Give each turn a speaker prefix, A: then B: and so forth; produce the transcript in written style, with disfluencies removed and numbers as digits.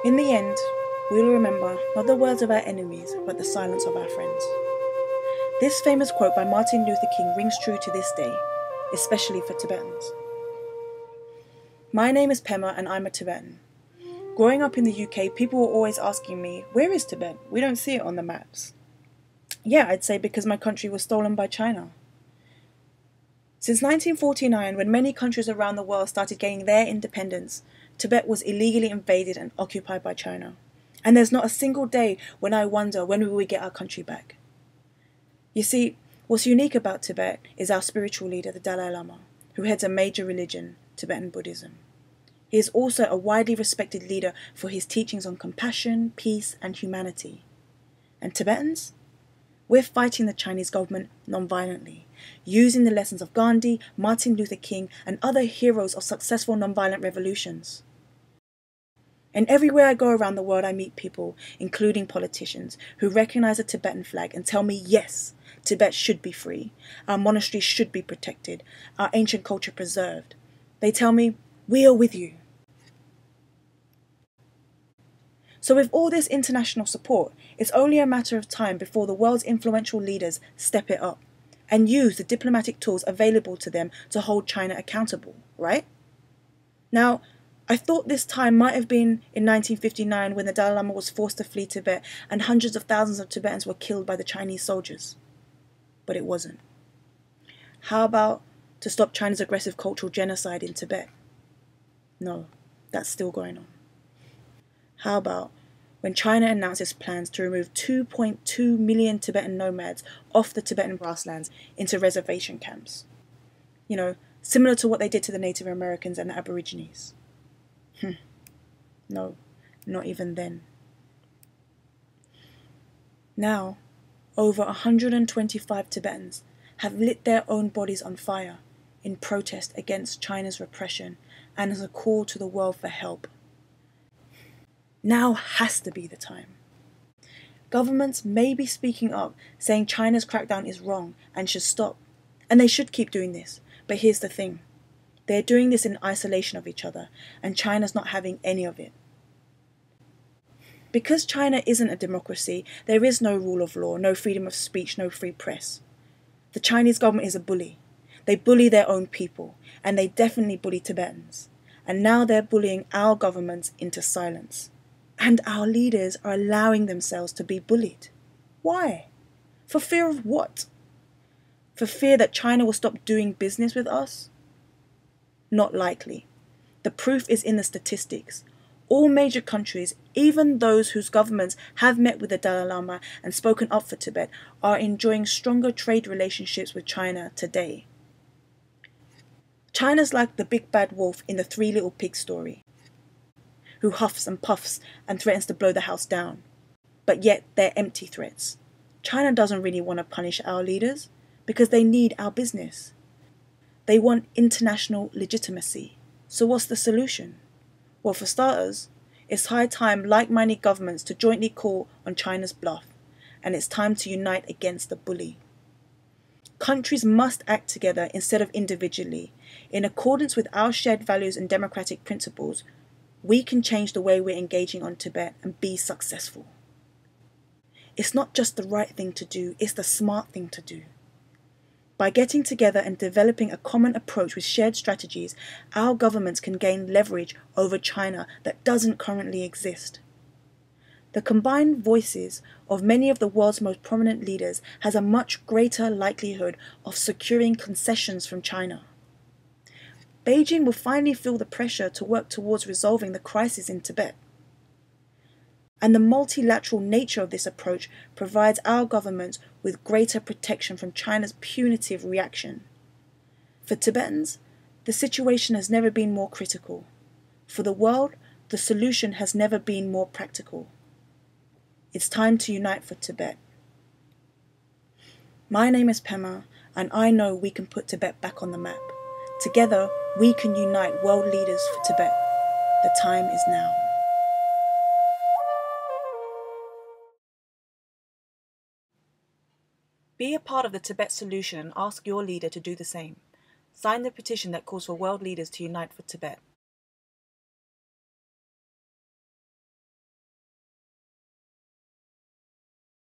A: In the end, we will remember not the words of our enemies, but the silence of our friends. This famous quote by Martin Luther King rings true to this day, especially for Tibetans. My name is Pema and I'm a Tibetan. Growing up in the UK, people were always asking me, where is Tibet? We don't see it on the maps. Yeah, I'd say because my country was stolen by China. Since 1949, when many countries around the world started gaining their independence, Tibet was illegally invaded and occupied by China. And there's not a single day when I wonder when we will get our country back. You see, what's unique about Tibet is our spiritual leader, the Dalai Lama, who heads a major religion, Tibetan Buddhism. He is also a widely respected leader for his teachings on compassion, peace, and humanity. And Tibetans? We're fighting the Chinese government non-violently, using the lessons of Gandhi, Martin Luther King, and other heroes of successful non-violent revolutions. And everywhere I go around the world, I meet people, including politicians, who recognize the Tibetan flag and tell me, yes, Tibet should be free, our monasteries should be protected, our ancient culture preserved. They tell me, we are with you. So with all this international support, it's only a matter of time before the world's influential leaders step it up and use the diplomatic tools available to them to hold China accountable, right? Now, I thought this time might have been in 1959 when the Dalai Lama was forced to flee Tibet and hundreds of thousands of Tibetans were killed by the Chinese soldiers. But it wasn't. How about to stop China's aggressive cultural genocide in Tibet? No, that's still going on. How about when China announced its plans to remove 2.2 million Tibetan nomads off the Tibetan grasslands into reservation camps? You know, similar to what they did to the Native Americans and the Aborigines. No, not even then. Now, over 125 Tibetans have lit their own bodies on fire in protest against China's repression and as a call to the world for help. Now has to be the time. Governments may be speaking up, saying China's crackdown is wrong and should stop. And they should keep doing this. But here's the thing. They're doing this in isolation of each other, and China's not having any of it. Because China isn't a democracy, there is no rule of law, no freedom of speech, no free press. The Chinese government is a bully. They bully their own people, and they definitely bully Tibetans. And now they're bullying our governments into silence. And our leaders are allowing themselves to be bullied. Why? For fear of what? For fear that China will stop doing business with us? Not likely. The proof is in the statistics. All major countries, even those whose governments have met with the Dalai Lama and spoken up for Tibet, are enjoying stronger trade relationships with China today. China's like the big bad wolf in the Three Little Pigs story, who huffs and puffs and threatens to blow the house down. But yet they're empty threats. China doesn't really want to punish our leaders because they need our business. They want international legitimacy. So what's the solution? Well, for starters, it's high time like-minded governments to jointly call on China's bluff, and it's time to unite against the bully. Countries must act together instead of individually. In accordance with our shared values and democratic principles, we can change the way we're engaging on Tibet and be successful. It's not just the right thing to do, it's the smart thing to do. By getting together and developing a common approach with shared strategies, our governments can gain leverage over China that doesn't currently exist. The combined voices of many of the world's most prominent leaders has a much greater likelihood of securing concessions from China. Beijing will finally feel the pressure to work towards resolving the crisis in Tibet. And the multilateral nature of this approach provides our governments with greater protection from China's punitive reaction. For Tibetans, the situation has never been more critical. For the world, the solution has never been more practical. It's time to unite for Tibet. My name is Pema, and I know we can put Tibet back on the map. Together, we can unite world leaders for Tibet. The time is now. Be a part of the Tibet solution and ask your leader to do the same. Sign the petition that calls for world leaders to unite for Tibet.